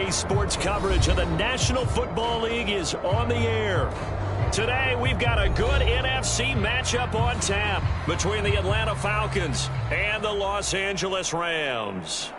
EA Sports coverage of the National Football League is on the air. Today, we've got a good NFC matchup on tap between the Atlanta Falcons and the Los Angeles Rams.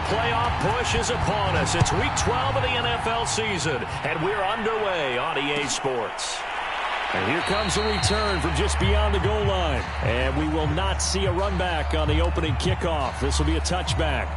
Playoff push is upon us. It's week 12 of the NFL season, and we're underway on EA Sports. And here comes a return from just beyond the goal line. And we will not see a run back on the opening kickoff. This will be a touchback.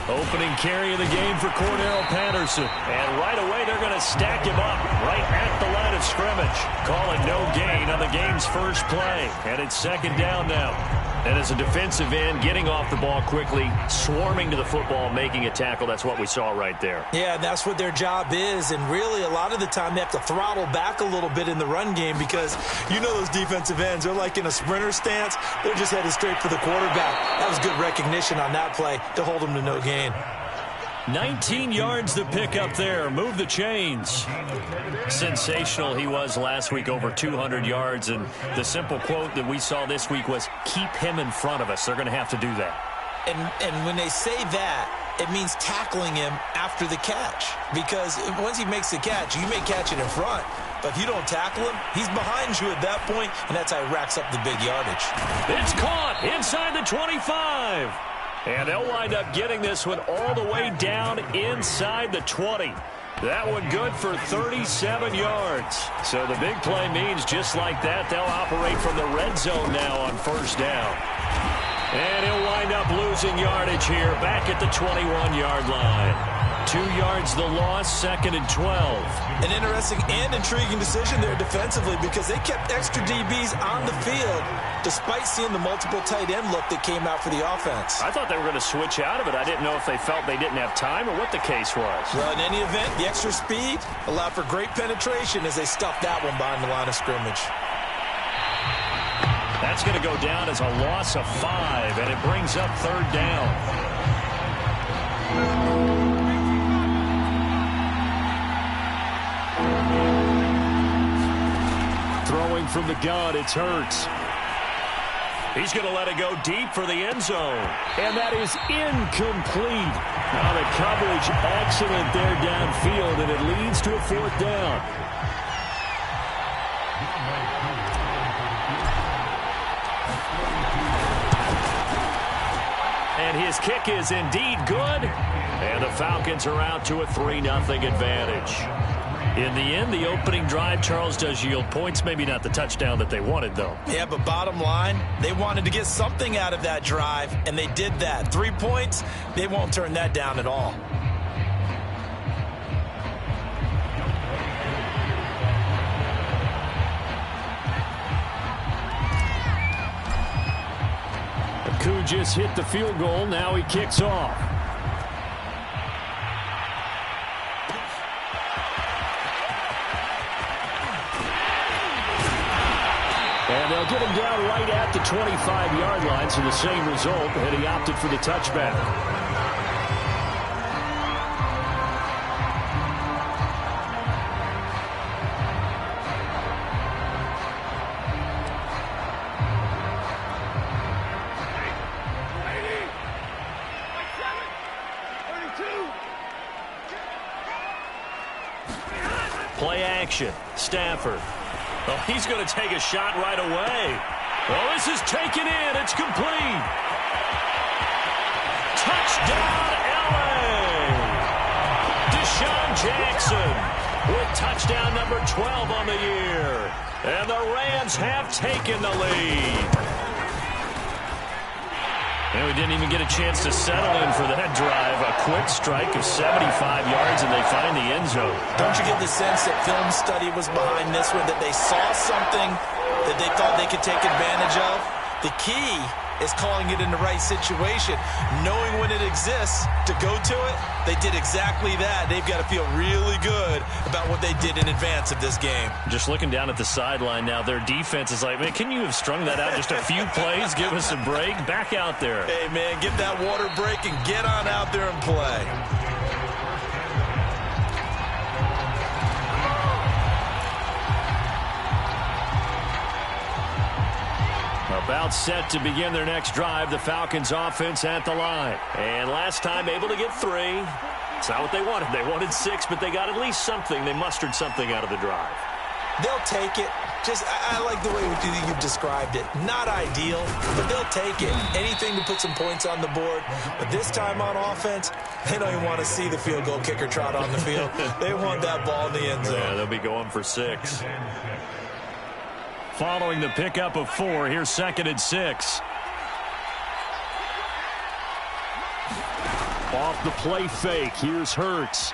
Opening carry of the game for Cordero Patterson. And right away, they're going to stack him up right at the line of scrimmage. Calling no gain on the game's first play. And it's second down now. And as a defensive end, getting off the ball quickly, swarming to the football, making a tackle. That's what we saw right there. Yeah, that's what their job is. And really, a lot of the time, they have to throttle back a little bit in the run game because you know those defensive ends, they're like in a sprinter stance. They're just headed straight for the quarterback. That was good recognition on that play to hold them to no gain. 19 yards to pick up there. Move the chains. Sensational he was last week, over 200 yards. And the simple quote that we saw this week was, keep him in front of us. They're going to have to do that. And when they say that, it means tackling him after the catch. Because once he makes the catch, you may catch it in front. But if you don't tackle him, he's behind you at that point, and that's how he racks up the big yardage. It's caught inside the 25. And they'll wind up getting this one all the way down inside the 20. That one good for 37 yards. So the big play means just like that, they'll operate from the red zone now on first down. And he'll wind up losing yardage here back at the 21-yard line. 2 yards the loss, second and 12. An interesting and intriguing decision there defensively because they kept extra DBs on the field despite seeing the multiple tight end look that came out for the offense. I thought they were going to switch out of it. I didn't know if they felt they didn't have time or what the case was. Well, in any event, the extra speed allowed for great penetration as they stuffed that one behind the line of scrimmage. That's going to go down as a loss of 5, and it brings up third down. Throwing from the gun, it's Hurts. He's going to let it go deep for the end zone. And that is incomplete. Now the coverage excellent there downfield, and it leads to a fourth down. And his kick is indeed good. And the Falcons are out to a 3-0 advantage. In the end, the opening drive, Charles, does yield points. Maybe not the touchdown that they wanted, though. Yeah, but bottom line, they wanted to get something out of that drive, and they did that. 3 points, they won't turn that down at all. Aku just hit the field goal. Now he kicks off. And they'll get him down right at the 25-yard line, so the same result, and he opted for the touchback. Play action. Stafford. Oh, he's going to take a shot right away. Oh, this is taken in. It's complete. Touchdown, L.A. Deshaun Jackson with touchdown number 12 on the year. And the Rams have taken the lead. And we didn't even get a chance to settle in for that drive. A quick strike of 75 yards, and they find the end zone. Don't you get the sense that film study was behind this one, that they saw something that they thought they could take advantage of? The key is calling it in the right situation. Knowing when it exists to go to it, they did exactly that. They've got to feel really good about what they did in advance of this game. Just looking down at the sideline now, their defense is like, man, can you have strung that out just a few plays? Give us a break. Back out there. Hey, man, get that water break and get on out there and play. About set to begin their next drive, the Falcons offense at the line. And last time able to get 3. It's not what they wanted. They wanted 6, but they got at least something. They mustered something out of the drive. They'll take it. I like the way you've described it. Not ideal, but they'll take it. Anything to put some points on the board. But this time on offense, they don't even want to see the field goal kicker trot on the field. They want that ball in the end zone. Yeah, they'll be going for 6. Following the pickup of 4, here's 2nd and 6. Off the play fake, here's Hurts.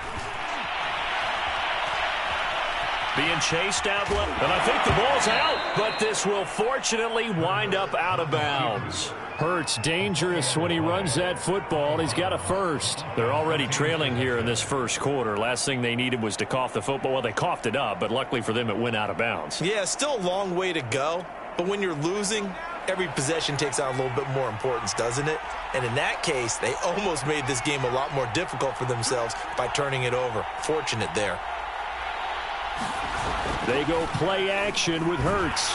Being chased out, and I think the ball's out, but this will fortunately wind up out of bounds. Hurts dangerous when he runs that football. He's got a first. They're already trailing here in this first quarter. Last thing they needed was to cough the football. Well, they coughed it up, but luckily for them, it went out of bounds. Yeah, still a long way to go, but when you're losing, every possession takes on a little bit more importance, doesn't it? And in that case, they almost made this game a lot more difficult for themselves by turning it over. Fortunate there. They go play action with Hurts.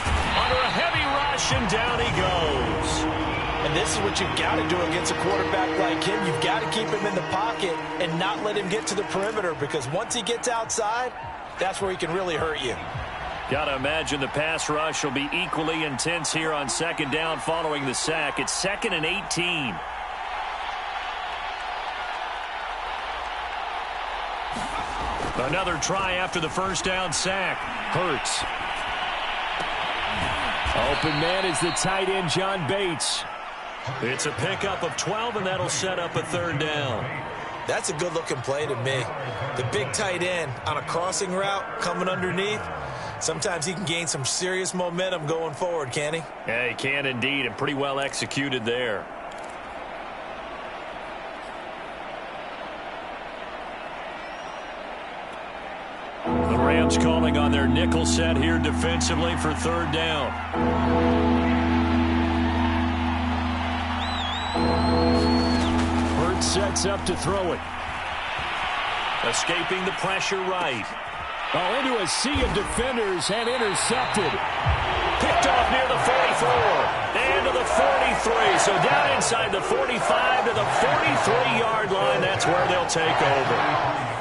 Under a heavy rush, and down he goes. And this is what you've got to do against a quarterback like him. You've got to keep him in the pocket and not let him get to the perimeter, because once he gets outside, that's where he can really hurt you. Got to imagine the pass rush will be equally intense here on 2nd down following the sack. It's 2nd and 18. Another try after the first down sack. Hurts. Open man is the tight end, John Bates. It's a pickup of 12, and that'll set up a 3rd down. That's a good-looking play to me. The big tight end on a crossing route coming underneath. Sometimes he can gain some serious momentum going forward, can't he? Yeah, he can indeed, and pretty well executed there. The Rams calling on their nickel set here defensively for 3rd down. Hurts sets up to throw it. Escaping the pressure right. Oh, into a sea of defenders and intercepted. Picked off near the 44 and to the 43. So down inside the 45 to the 43-yard line. That's where they'll take over.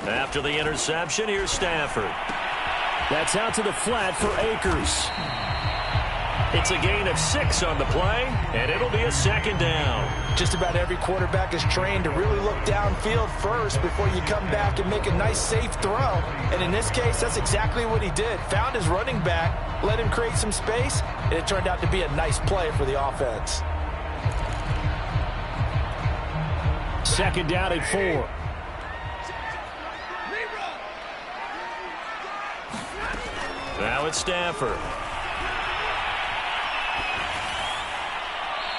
After the interception, here's Stafford. That's out to the flat for Akers. It's a gain of 6 on the play, and it'll be a 2nd down. Just about every quarterback is trained to really look downfield first before you come back and make a nice, safe throw. And in this case, that's exactly what he did. Found his running back, let him create some space, and it turned out to be a nice play for the offense. 2nd down and 4. Now it's Stafford.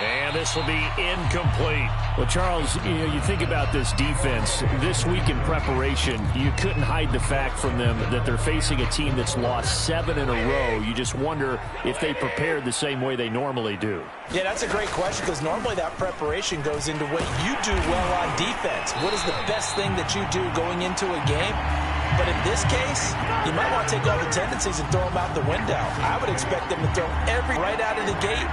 And this will be incomplete. Well, Charles, you think about this defense. This week in preparation, you couldn't hide the fact from them that they're facing a team that's lost 7 in a row. You just wonder if they prepared the same way they normally do. Yeah, that's a great question, because normally that preparation goes into what you do well on defense. What is the best thing that you do going into a game? But in this case, you might want to take all the tendencies and throw them out the window. I would expect them to throw every right out of the gate.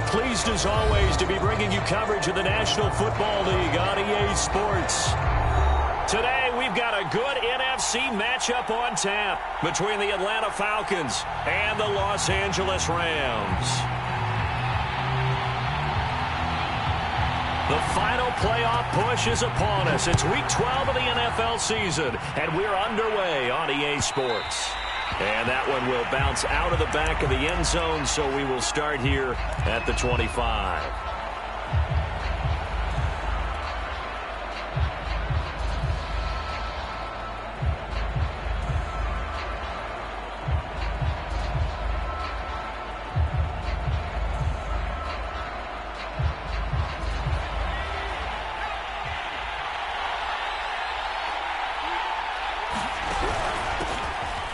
are pleased as always to be bringing you coverage of the National Football League on EA Sports. Today, we've got a good NFC matchup on tap between the Atlanta Falcons and the Los Angeles Rams. The final playoff push is upon us. It's Week 12 of the NFL season, and we're underway on EA Sports. And that one will bounce out of the back of the end zone, so we will start here at the 25.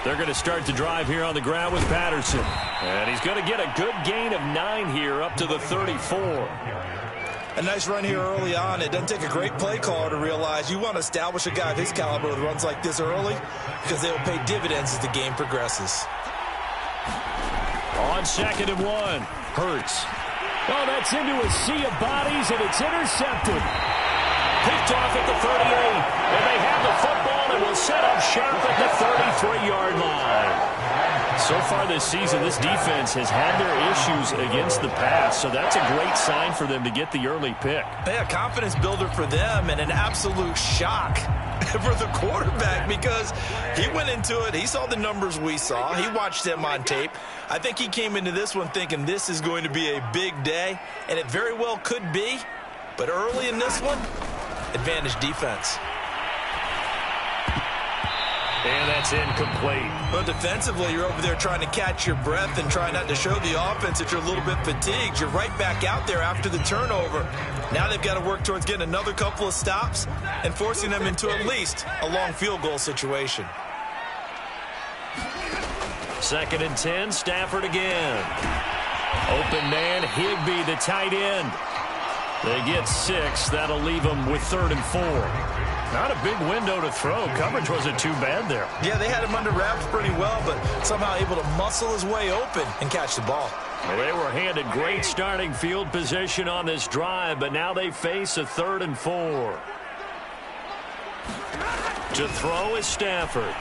They're going to start the drive here on the ground with Patterson. And he's going to get a good gain of 9 here up to the 34. A nice run here early on. It doesn't take a great play caller to realize you want to establish a guy of his caliber with runs like this early because they will pay dividends as the game progresses. On 2nd and 1, Hurts. Oh, that's into a sea of bodies, and it's intercepted. Picked off at the 38, and they have the football and will set up sharp at the 33-yard line. So far this season, this defense has had their issues against the pass, so that's a great sign for them to get the early pick. Yeah, confidence builder for them and an absolute shock for the quarterback because he went into it. He saw the numbers we saw. He watched them on tape. I think he came into this one thinking this is going to be a big day, and it very well could be. But early in this one, advantage defense. And that's incomplete. But defensively, you're over there trying to catch your breath and try not to show the offense that you're a little bit fatigued. You're right back out there after the turnover. Now they've got to work towards getting another couple of stops and forcing them into at least a long field goal situation. 2nd and 10, Stafford again. Open man, Higbee, the tight end. They get 6. That'll leave them with 3rd and 4. Not a big window to throw. Coverage wasn't too bad there. Yeah, they had him under wraps pretty well, but somehow able to muscle his way open and catch the ball. Well, they were handed great starting field position on this drive, but now they face a 3rd and 4. To throw is Stafford.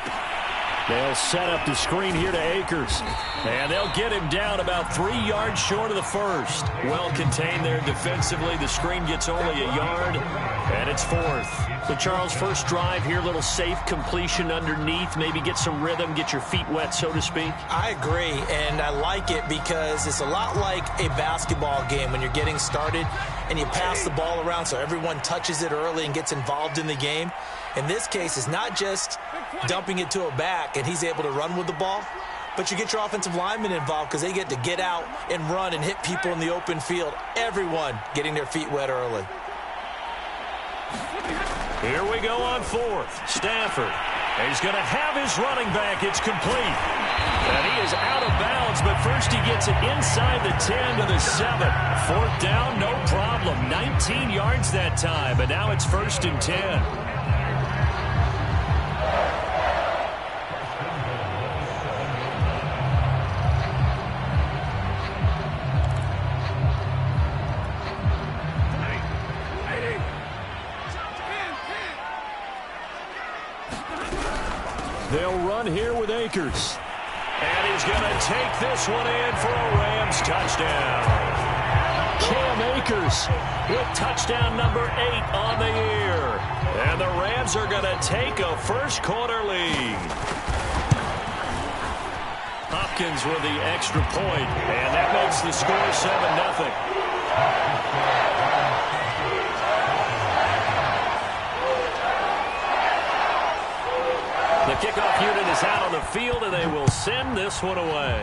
They'll set up the screen here to Akers. And they'll get him down about 3 yards short of the first. Well contained there defensively. The screen gets only a yard, and it's 4th. So, Charles, first drive here, little safe completion underneath. Maybe get some rhythm, get your feet wet, so to speak. I agree, and I like it because it's a lot like a basketball game when you're getting started and you pass the ball around so everyone touches it early and gets involved in the game. In this case, it's not just dumping it to a back and he's able to run with the ball, but you get your offensive linemen involved because they get to get out and run and hit people in the open field. Everyone getting their feet wet early. Here we go on 4th. Stafford. He's going to have his running back. It's complete. And he is out of bounds, but first he gets it inside the 10 to the 7. 4th down, no problem. 19 yards that time, but now it's 1st and 10. They'll run here with Akers. And he's going to take this one in for a Rams touchdown. Cam Akers with touchdown number 8 on the year. And the Rams are going to take a first-quarter lead. Hopkins with the extra point, and that makes the score 7-0. The kickoff unit is out on the field, and they will send this one away.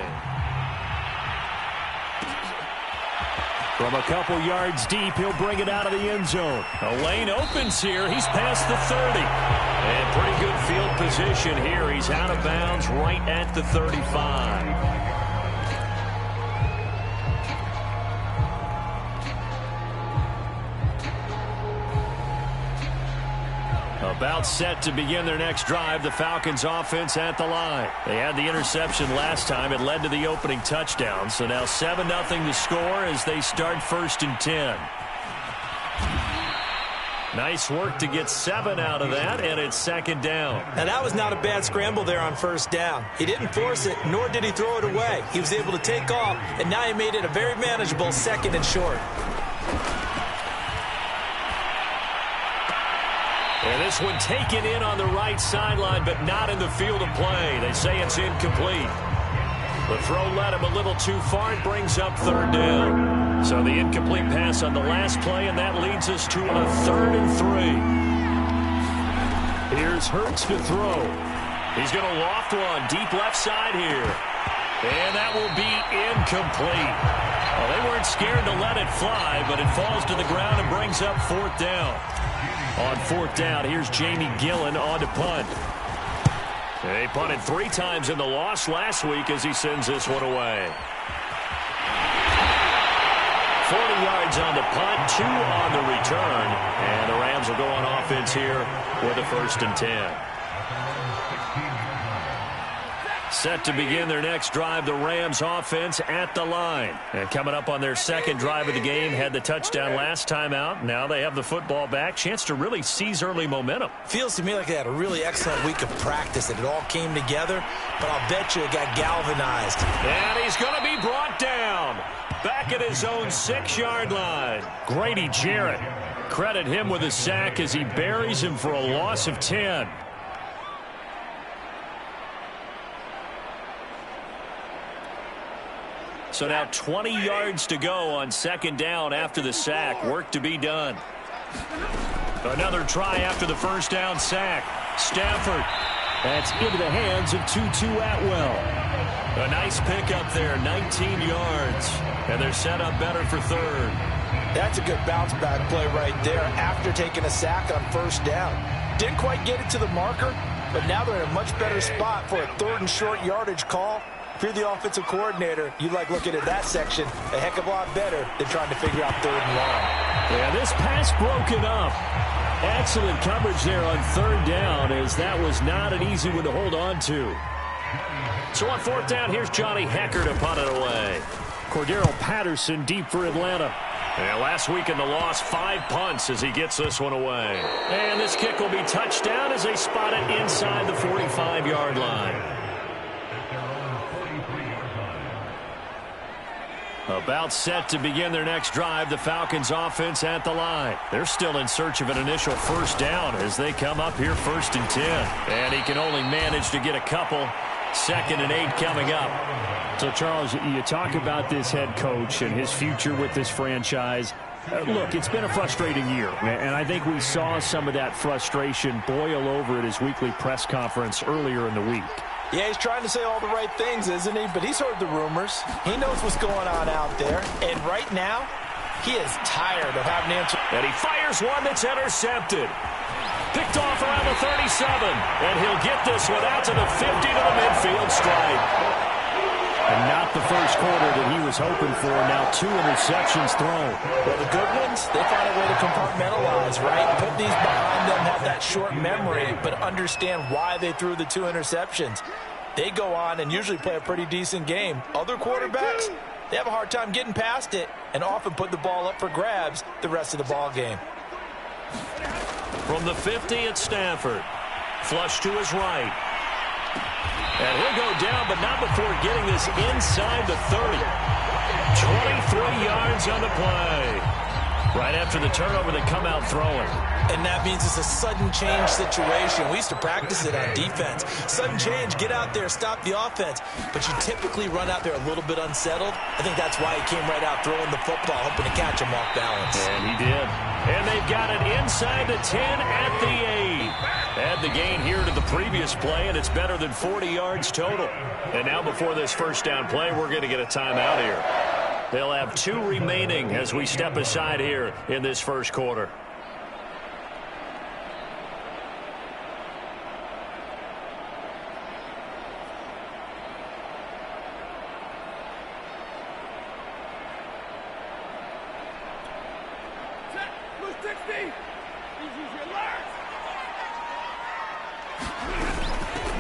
From a couple yards deep, he'll bring it out of the end zone. A lane opens here. He's past the 30. And pretty good field position here. He's out of bounds right at the 35. About set to begin their next drive, the Falcons offense at the line. They had the interception last time. It led to the opening touchdown. So now 7-0 the score as they start 1st and 10. Nice work to get 7 out of that, and it's 2nd down. Now, that was not a bad scramble there on 1st down. He didn't force it, nor did he throw it away. He was able to take off, and now he made it a very manageable 2nd and short. And this one taken in on the right sideline, but not in the field of play. They say it's incomplete. The throw led him a little too far. It brings up 3rd down. So the incomplete pass on the last play, and that leads us to a 3rd and 3. Here's Hurts to throw. He's going to loft one deep left side here. And that will be incomplete. Well, they weren't scared to let it fly, but it falls to the ground and brings up 4th down. On 4th down, here's Jamie Gillen on to punt. They punted 3 times in the loss last week as he sends this one away. 40 yards on the punt, 2 on the return. And the Rams will go on offense here with a 1st and 10. Set to begin their next drive, the Rams offense at the line. And coming up on their 2nd drive of the game, had the touchdown last time out. Now they have the football back. Chance to really seize early momentum. Feels to me like they had a really excellent week of practice, and it all came together. But I'll bet you it got galvanized. And he's going to be brought down. Back at his own 6-yard line. Grady Jarrett. Credit him with a sack as he buries him for a loss of 10. So now 20 yards to go on 2nd down after the sack. Work to be done. Another try after the 1st down sack. Stafford. That's into the hands of Tutu Atwell. A nice pickup there, 19 yards. And they're set up better for 3rd. That's a good bounce back play right there after taking a sack on 1st down. Didn't quite get it to the marker, but now they're in a much better spot for a 3rd and short yardage call. If you're the offensive coordinator, you like looking at that section a heck of a lot better than trying to figure out 3rd and long. Yeah, this pass broken up. Excellent coverage there on 3rd down, as that was not an easy one to hold on to. So on 4th down, here's Johnny Hecker to punt it away. Cordero Patterson deep for Atlanta. And last week in the loss, 5 punts as he gets this one away. And this kick will be touchdown as they spot it inside the 45-yard line. About set to begin their next drive, the Falcons offense at the line. They're still in search of an initial 1st down as they come up here 1st and 10. And he can only manage to get a couple. 2nd and 8 coming up. So, Charles, you talk about this head coach and his future with this franchise. Look, it's been a frustrating year, and I think we saw some of that frustration boil over at his weekly press conference earlier in the week. Yeah, he's trying to say all the right things, isn't he? But he's heard the rumors. He knows what's going on out there. And right now, he is tired of having to answer. And he fires one that's intercepted. Picked off around the 37. And he'll get this one out to the 50 to the midfield stripe. And not the first quarter that he was hoping for. Now 2 interceptions thrown. Well, the good ones, they find a way to compartmentalize, right? Put these behind them, have that short memory, but understand why they threw the 2 interceptions. They go on and usually play a pretty decent game. Other quarterbacks, they have a hard time getting past it and often put the ball up for grabs the rest of the ball game. From the 50 at Stafford. Flush to his right. And he'll go down, but not before getting this inside the 30. 23 yards on the play. Right after the turnover, they come out throwing. And that means it's a sudden change situation. We used to practice it on defense. Sudden change, get out there, stop the offense. But you typically run out there a little bit unsettled. I think that's why he came right out throwing the football, hoping to catch him off balance. And he did. And they've got it inside the 10 at the 8. Add the gain here to the previous play, and it's better than 40 yards total. And now before this 1st down play, we're going to get a timeout here. They'll have 2 remaining as we step aside here in this 1st quarter.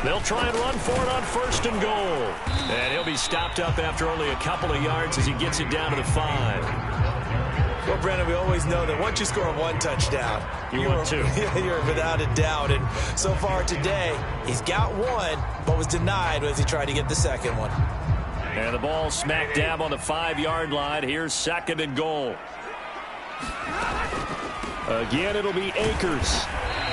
They'll try and run for it on 1st and goal. And he'll be stopped up after only a couple of yards as he gets it down to the 5. Well, Brandon, we always know that once you score one touchdown, you're without a doubt. And so far today, he's got one, but was denied as he tried to get the second one. And the ball smack dab on the 5-yard line. Here's 2nd and goal. Again, it'll be Akers.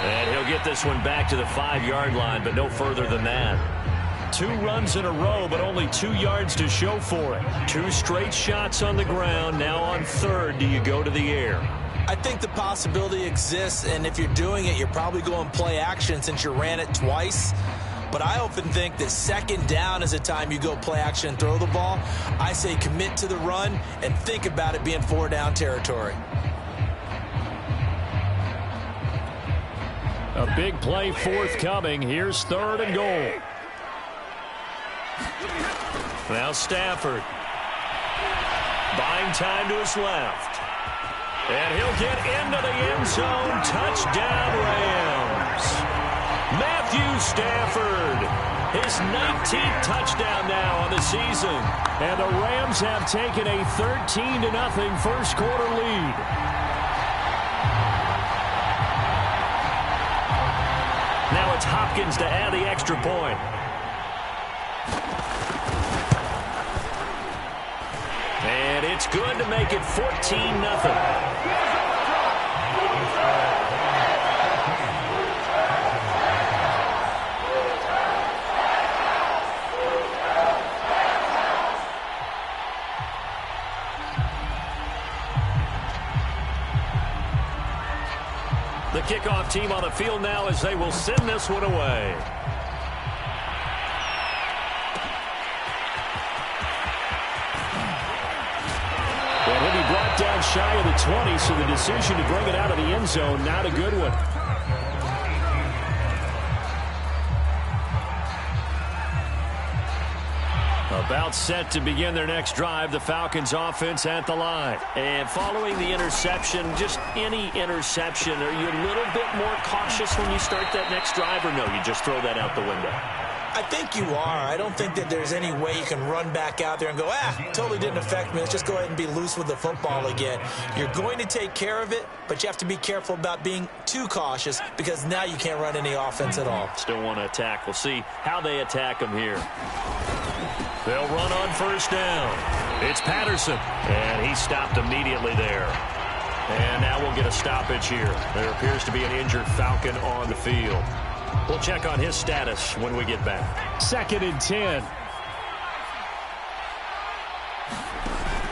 And he'll get this one back to the 5-yard line, but no further than that. 2 runs in a row, but only 2 yards to show for it. 2 straight shots on the ground. Now on 3rd, do you go to the air? I think the possibility exists, and if you're doing it, you're probably going play action since you ran it twice. But I often think that 2nd down is a time you go play action and throw the ball. I say commit to the run and think about it being 4-down territory. A big play forthcoming. Here's 3rd and goal. Now Stafford. Buying time to his left. And he'll get into the end zone. Touchdown, Rams. Matthew Stafford. His 19th touchdown now on the season. And the Rams have taken a 13-0 first quarter lead. Now it's Hopkins to add the extra point. And it's good to make it 14-0. The kickoff team on the field now as they will send this one away. Well, he'll be brought down shy of the 20, so the decision to bring it out of the end zone, not a good one. About set to begin their next drive, the Falcons offense at the line. And following the interception, just any interception, are you a little bit more cautious when you start that next drive, or no, you just throw that out the window? I think you are. I don't think that there's any way you can run back out there and go, totally didn't affect me. Let's just go ahead and be loose with the football again. You're going to take care of it, but you have to be careful about being too cautious because now you can't run any offense at all. Still want to attack. We'll see how they attack them here. They'll run on 1st down. It's Patterson, and he stopped immediately there. And now we'll get a stoppage here. There appears to be an injured Falcon on the field. We'll check on his status when we get back. 2nd and 10.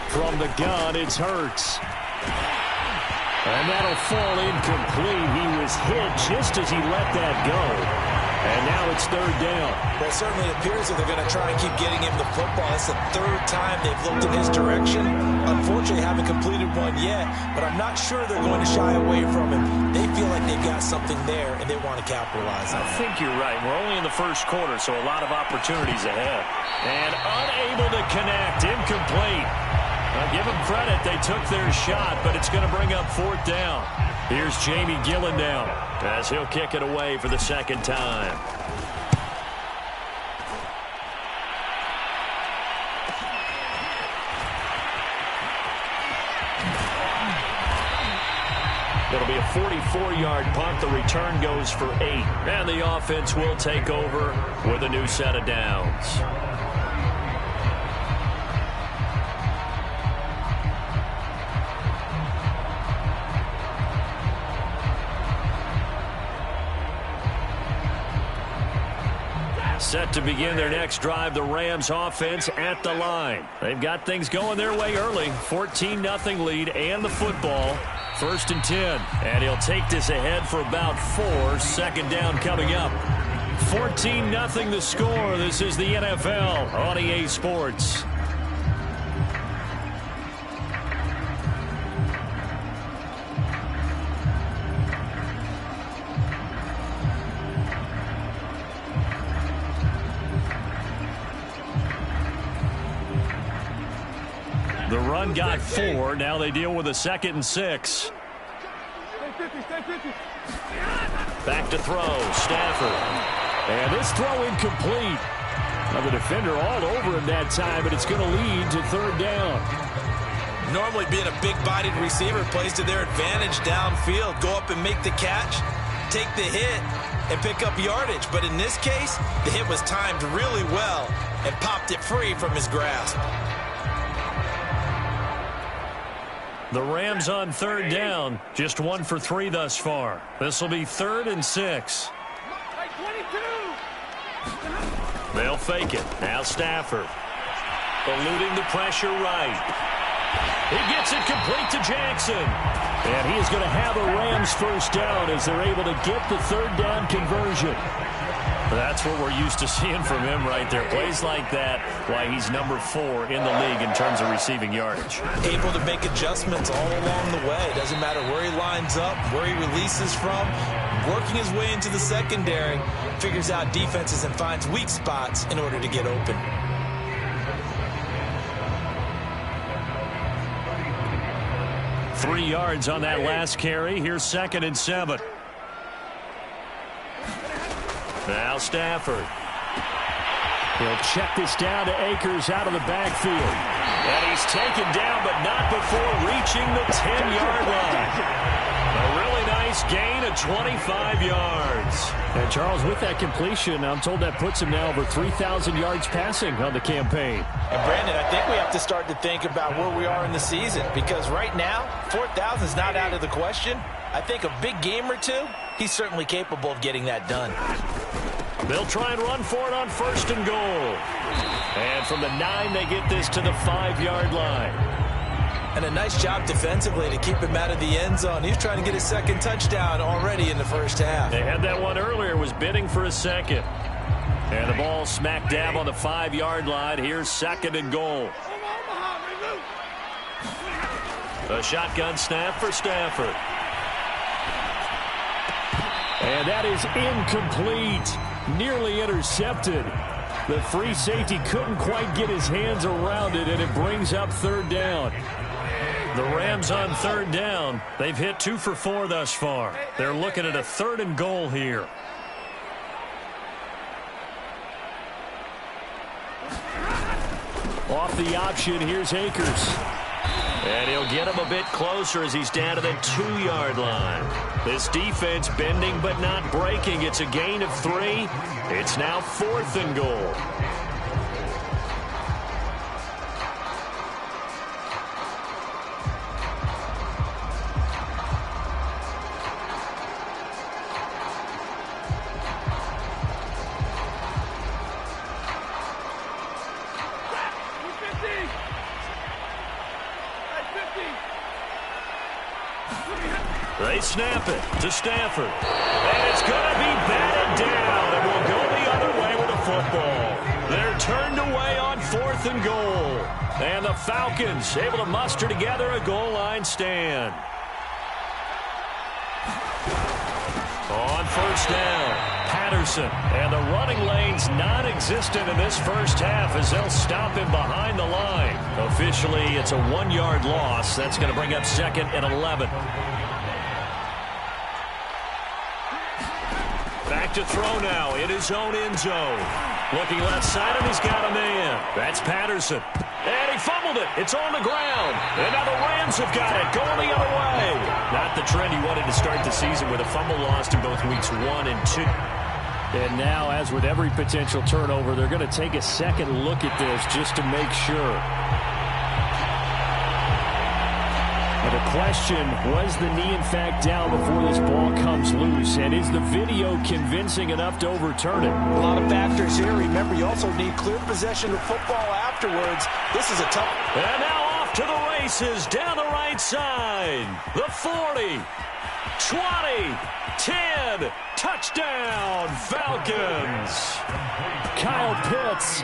From the gun, it's Hurts. And that'll fall incomplete. He was hit just as he let that go. And now it's 3rd down. Well, it certainly appears that they're going to try and keep getting him the football. It's the 3rd time they've looked in his direction. Unfortunately, haven't completed one yet, but I'm not sure they're going to shy away from him. They feel like they've got something there, and they want to capitalize on it. I think you're right. We're only in the 1st quarter, so a lot of opportunities ahead. And unable to connect. Incomplete. Now, give them credit. They took their shot, but it's going to bring up 4th down. Here's Jamie Gillen now as he'll kick it away for the 2nd time. It'll be a 44-yard punt. The return goes for 8. And the offense will take over with a new set of downs. Set to begin their next drive, the Rams offense at the line. They've got things going their way early. 14-0 lead and the football. 1st and 10. And he'll take this ahead for about 4. 2nd down coming up. 14-0 the score. This is the NFL on EA Sports. The run got 4. Now they deal with a 2nd and 6. Back to throw. Stafford. And this throw incomplete. Now the defender all over him that time, but it's going to lead to third down. Normally being a big-bodied receiver plays to their advantage downfield. Go up and make the catch, take the hit, and pick up yardage. But in this case, the hit was timed really well and popped it free from his grasp. The Rams on third down, just 1 for 3 thus far. This will be 3rd and 6. They'll fake it. Now Stafford. Eluding the pressure right. He gets it complete to Jackson. And he is going to have a Rams first down as they're able to get the third down conversion. That's what we're used to seeing from him right there. Plays like that, why he's number 4 in the league in terms of receiving yardage. Able to make adjustments all along the way. Doesn't matter where he lines up, where he releases from. Working his way into the secondary, figures out defenses and finds weak spots in order to get open. Three yards on that last carry. Here's 2nd and 7. Now Stafford. He'll check this down to Akers out of the backfield. And he's taken down, but not before reaching the 10-yard line. A really nice gain of 25 yards. And Charles, with that completion, I'm told that puts him now over 3,000 yards passing on the campaign. And Brandon, I think we have to start to think about where we are in the season, because right now, 4,000 is not out of the question. I think a big game or two, he's certainly capable of getting that done. They'll try and run for it on 1st and goal. And from the 9, they get this to the 5-yard line. And a nice job defensively to keep him out of the end zone. He's trying to get his 2nd touchdown already in the first half. They had that one earlier, was bidding for a 2nd. And the ball smack dab on the 5-yard line. Here's 2nd and goal. A shotgun snap for Stafford. And that is incomplete. Nearly intercepted. The free safety couldn't quite get his hands around it, and it brings up third down. The Rams on third down. They've hit 2 for 4 thus far. They're looking at a 3rd and goal here. Off the option, here's Akers. And he'll get him a bit closer as he's down to the 2-yard line. This defense bending but not breaking. It's a gain of 3. It's now 4th and goal. They snap it to Stafford. And it's going to be batted down, and we'll go the other way with the football. They're turned away on 4th and goal. And the Falcons able to muster together a goal line stand. On 1st down, Patterson. And the running lane's non-existent in this first half as they'll stop him behind the line. Officially, it's a 1-yard loss. That's going to bring up 2nd and 11. Back to throw now in his own end zone. Looking left side, and he's got a man. That's Patterson. And he fumbled it. It's on the ground. And now the Rams have got it. Going the other way. Not the trend he wanted to start the season with a fumble lost in both weeks 1 and 2. And now, as with every potential turnover, they're going to take a second look at this just to make sure. The question, was the knee in fact down before this ball comes loose? And is the video convincing enough to overturn it? A lot of factors here. Remember, you also need clear possession of football afterwards. This is a tough... And now off to the races down the right side. The 40, 20, 10, touchdown, Falcons. Kyle Pitts,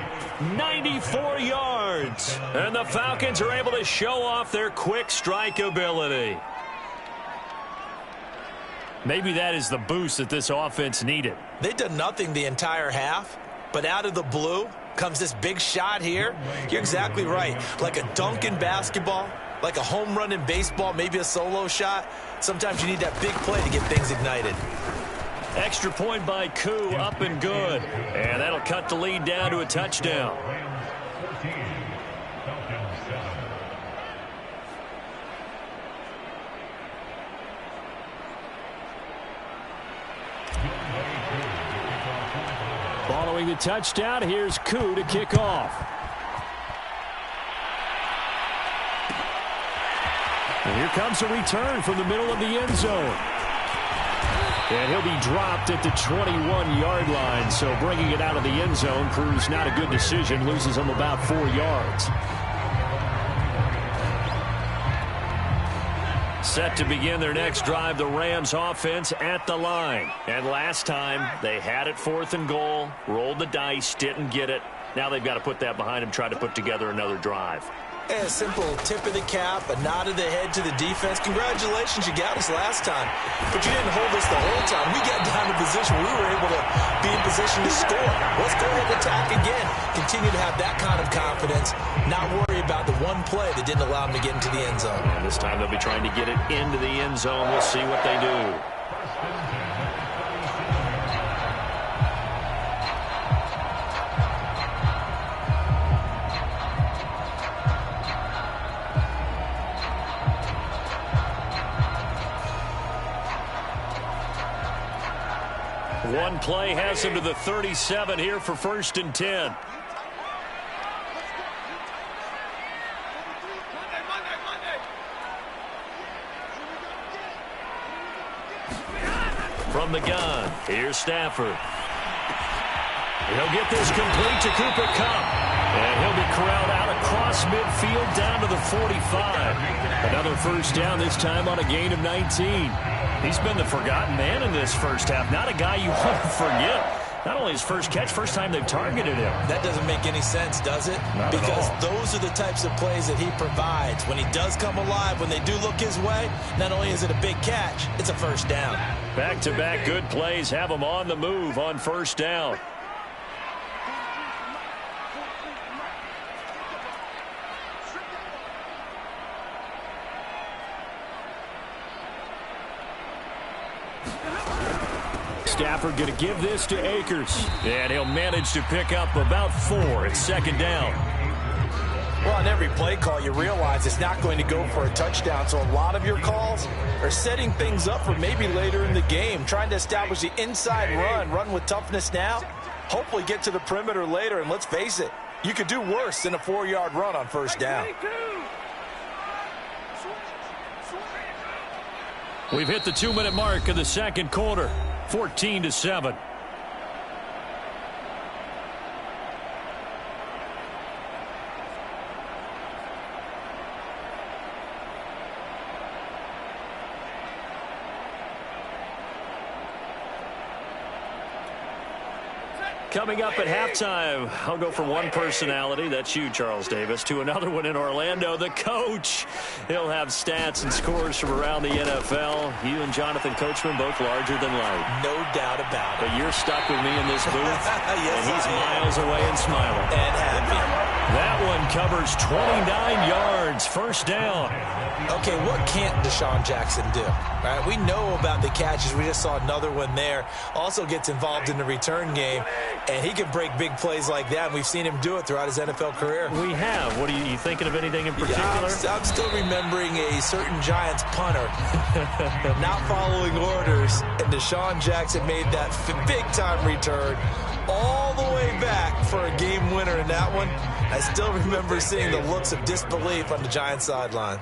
94 yards. And the Falcons are able to show off their quick strike ability. Maybe that is the boost that this offense needed. They've done nothing the entire half, but out of the blue comes this big shot here. You're exactly right. Like a dunk in basketball, like a home run in baseball, maybe a solo shot. Sometimes you need that big play to get things ignited. Extra point by Koo, up and good. And that'll cut the lead down to a touchdown. Following the touchdown, here's Koo to kick off. And here comes a return from the middle of the end zone. And he'll be dropped at the 21-yard line, so bringing it out of the end zone proves not a good decision, loses him about 4 yards. Set to begin their next drive, the Rams offense at the line. And last time, they had it 4th and goal, rolled the dice, didn't get it. Now they've got to put that behind them, try to put together another drive. A simple tip of the cap, a nod of the head to the defense. Congratulations, you got us last time. But you didn't hold us the whole time. We got down to position. We were able to be in position to score. Let's go ahead and attack again. Continue to have that kind of confidence. Not worry about the one play that didn't allow them to get into the end zone. And this time they'll be trying to get it into the end zone. We'll see what they do. One play has him to the 37 here for 1st and 10. From the gun, here's Stafford. He'll get this complete to Cooper Kupp. And he'll be corralled out across midfield down to the 45. Another first down, this time on a gain of 19. He's been the forgotten man in this first half. Not a guy you want to forget. Not only his first catch, first time they've targeted him. That doesn't make any sense, does it? Not at all. Because those are the types of plays that he provides. When he does come alive, when they do look his way, not only is it a big catch, it's a first down. Back-to-back good plays have him on the move on first down. Stafford going to give this to Akers. And he'll manage to pick up about 4. It's 2nd down. Well, on every play call, you realize it's not going to go for a touchdown. So a lot of your calls are setting things up for maybe later in the game, trying to establish the inside run with toughness now, hopefully get to the perimeter later. And let's face it, you could do worse than a 4-yard run on first down. We've hit the 2-minute mark of the second quarter. 14-7. Coming up at halftime, I'll go from one personality, that's you, Charles Davis, to another one in Orlando, the coach. He'll have stats and scores from around the NFL. You and Jonathan Coachman, both larger than life. No doubt about it. But you're stuck with me in this booth, yes, and he's miles away and smiling. And happy. That one covers 29 yards, first down. Okay, what can't Deshaun Jackson do? Right? We know about the catches. We just saw another one there. Also gets involved in the return game, and he can break big plays like that, and we've seen him do it throughout his NFL career. We have. What are you thinking of anything in particular? Yeah, I'm still remembering a certain Giants punter not following orders, and Deshaun Jackson made that big-time return all the way back for a game winner in that one. I still remember seeing the looks of disbelief on the Giants sideline.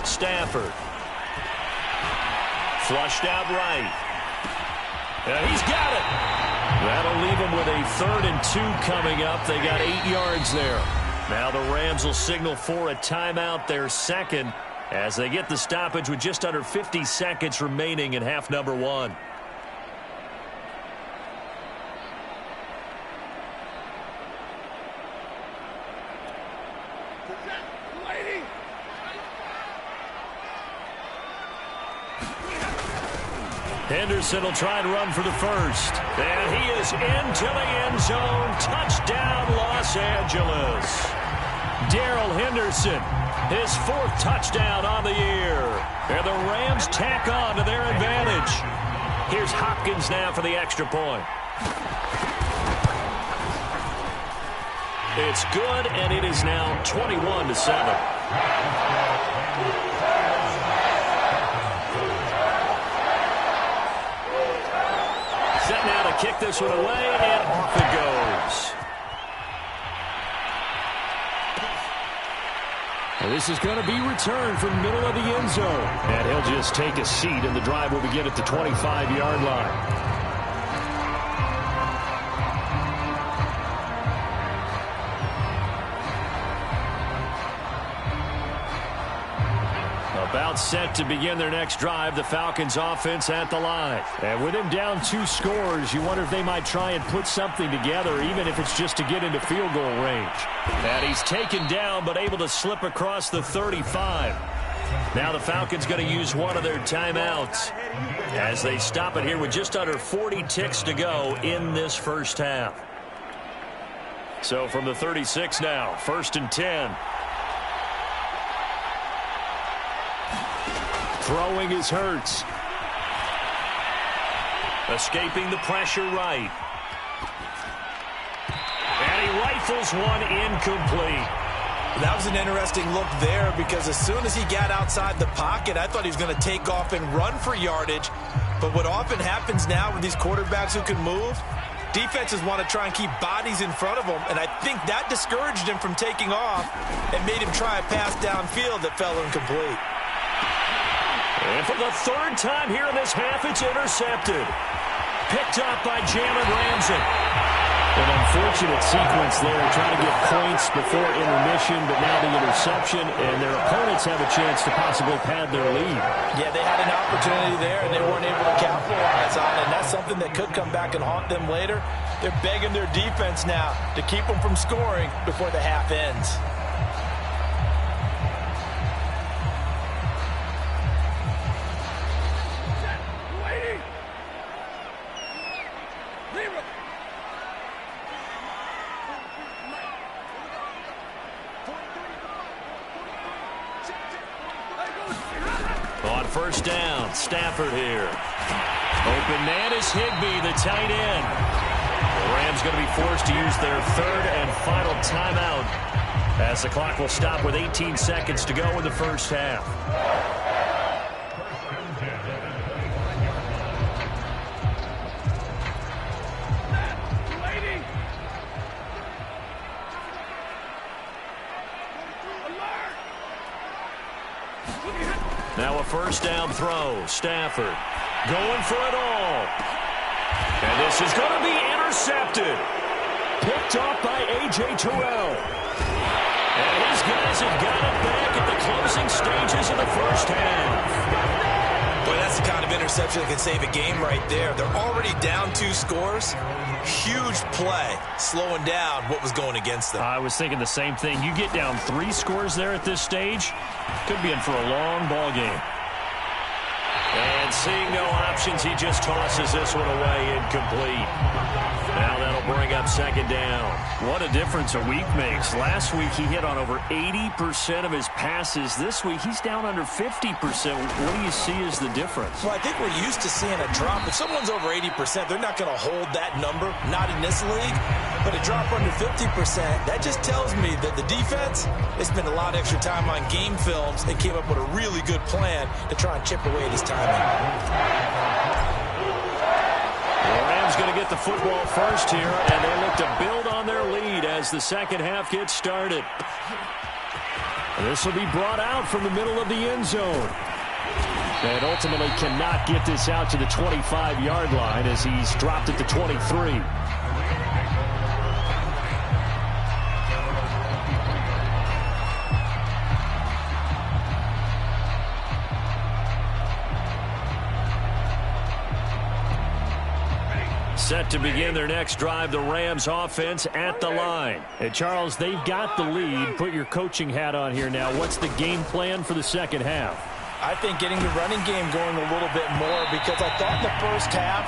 Stafford. Flushed out right. And he's got it. That'll leave him with a 3rd and 2 coming up. They got 8 yards there. Now the Rams will signal for a timeout, their second, as they get the stoppage with just under 50 seconds remaining in half number 1. Henderson will try and run for the first. And he is into the end zone. Touchdown, Los Angeles. Darrell Henderson. His fourth touchdown on the year. And the Rams tack on to their advantage. Here's Hopkins now for the extra point. It's good, and it is now 21-7. Set now to kick this one away, and off it goes. And this is going to be returned from the middle of the end zone. And he'll just take a seat, and the drive will begin at the 25-yard line. About set to begin their next drive, the Falcons offense at the line. And with him down 2 scores, you wonder if they might try and put something together, even if it's just to get into field goal range. And he's taken down, but able to slip across the 35. Now the Falcons going to use one of their timeouts as they stop it here with just under 40 ticks to go in this first half. So from the 36 now, 1st and 10. Throwing is Hurts. Escaping the pressure right. And he rifles one incomplete. That was an interesting look there because as soon as he got outside the pocket, I thought he was going to take off and run for yardage. But what often happens now with these quarterbacks who can move, defenses want to try and keep bodies in front of them, and I think that discouraged him from taking off and made him try a pass downfield that fell incomplete. And for the 3rd time here in this half, it's intercepted. Picked up by Jalen Ramsey. An unfortunate sequence there, trying to get points before intermission, but now the interception, and their opponents have a chance to possibly pad their lead. Yeah, they had an opportunity there, and they weren't able to capitalize on it, and that's something that could come back and haunt them later. They're begging their defense now to keep them from scoring before the half ends. On 1st down, Stafford here. Open man is Higbee, the tight end. The Rams going to be forced to use their 3rd and final timeout as the clock will stop with 18 seconds to go in the first half. Now a 1st down throw. Stafford going for it all. And this is going to be intercepted. Picked off by A.J. Terrell. And his guys have got it back at the closing stages of the first half. Boy, that's the kind of interception that can save a game right there. They're already down 2 scores. Huge play, slowing down what was going against them. I was thinking the same thing. You get down 3 scores there at this stage, could be in for a long ball game. And seeing no options, he just tosses this one away incomplete. Now that'll bring up 2nd down. What a difference a week makes. Last week he hit on over 80% of his passes. This week he's down under 50%. What do you see as the difference? Well, I think we're used to seeing a drop. If someone's over 80%, they're not going to hold that number, not in this league. But a drop under 50%, that just tells me that the defense, they spent a lot of extra time on game films and came up with a really good plan to try and chip away at his timing. The Rams going to get the football first here, and they look to build on their lead as the second half gets started. This will be brought out from the middle of the end zone. And ultimately cannot get this out to the 25-yard line as he's dropped at the 23. Set to begin their next drive, the Rams offense at the line. And Charles, they've got the lead. Put your coaching hat on here now. What's the game plan for the second half? I think getting the running game going a little bit more because I thought in the first half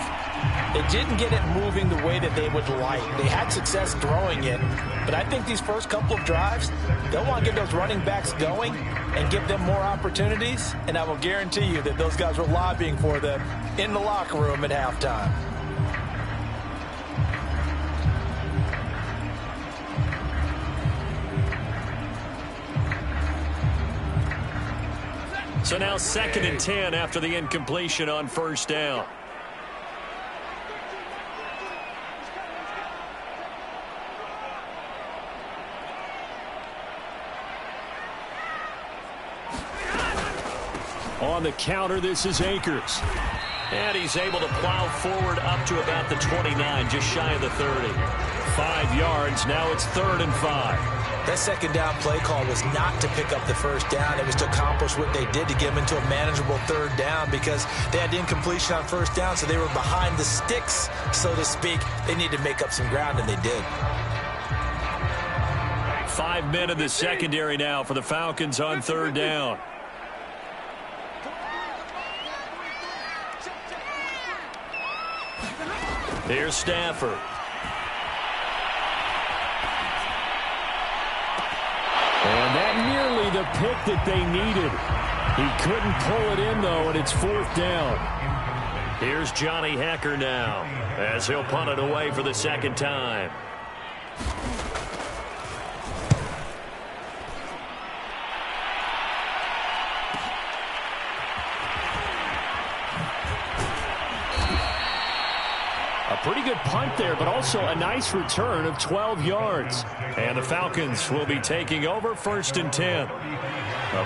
They didn't get it moving the way that they would like. They had success throwing it, but I think these first couple of drives, they'll want to get those running backs going and give them more opportunities, and I will guarantee you that those guys were lobbying for them in the locker room at halftime. So now 2nd and 10 after the incompletion on first down. On the counter, this is Akers. And he's able to plow forward up to about the 29, just shy of the 30. 5 yards, now it's 3rd and 5. That second down play call was not to pick up the first down. It was to accomplish what they did to get them into a manageable 3rd down because they had incompletion on first down, so they were behind the sticks, so to speak. They needed to make up some ground, and they did. 5 men in the secondary now for the Falcons on 3rd down. Here's Stafford. And that nearly the pick that they needed. He couldn't pull it in, though, and it's 4th down. Here's Johnny Hecker now as he'll punt it away for the 2nd time. Pretty good punt there, but also a nice return of 12 yards. And the Falcons will be taking over 1st and 10.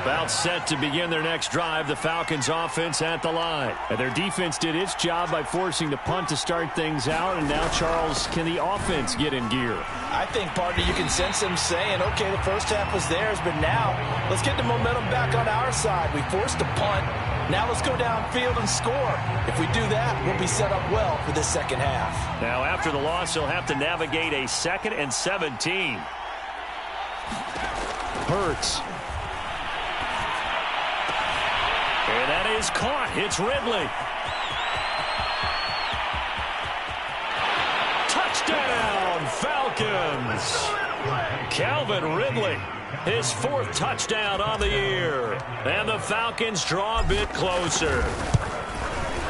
About set to begin their next drive, the Falcons offense at the line. And their defense did its job by forcing the punt to start things out. And now, Charles, can the offense get in gear? I think, partner, you can sense them saying, okay, the first half was theirs, but now let's get the momentum back on our side. We forced a punt. Now let's go downfield and score. If we do that, we'll be set up well for this second half. Now, after the loss, he'll have to navigate a 2nd and 17. Hurts. And that is caught. It's Ridley. Touchdown, Falcons. Calvin Ridley, his 4th touchdown on the year. And the Falcons draw a bit closer.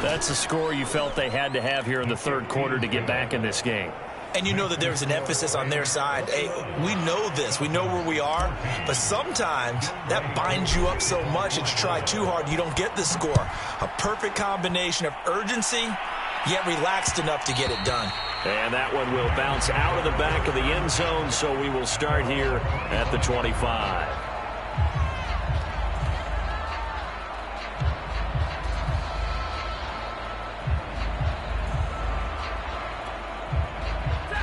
That's the score you felt they had to have here in the 3rd quarter to get back in this game. And you know that there's an emphasis on their side. Hey, we know this. We know where we are. But sometimes that binds you up so much that you try too hard, you don't get the score. A perfect combination of urgency, yet relaxed enough to get it done. And that one will bounce out of the back of the end zone, so we will start here at the 25.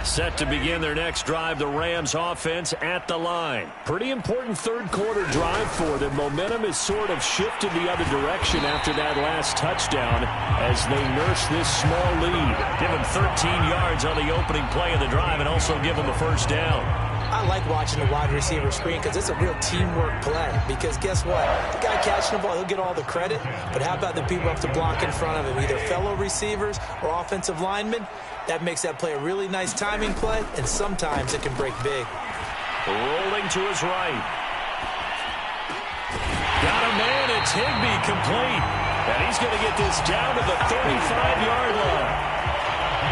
Set to begin their next drive, the Rams offense at the line. Pretty important 3rd quarter drive for them. Momentum has sort of shifted the other direction after that last touchdown as they nurse this small lead. Give them 13 yards on the opening play of the drive and also give them a 1st down. I like watching the wide receiver screen because it's a real teamwork play. Because guess what? The guy catching the ball, he'll get all the credit. But how about the people up to block in front of him, either fellow receivers or offensive linemen? That makes that play a really nice timing play, and sometimes it can break big. Rolling to his right. Got a man, it's Higbee complete. And he's going to get this down to the 35-yard line.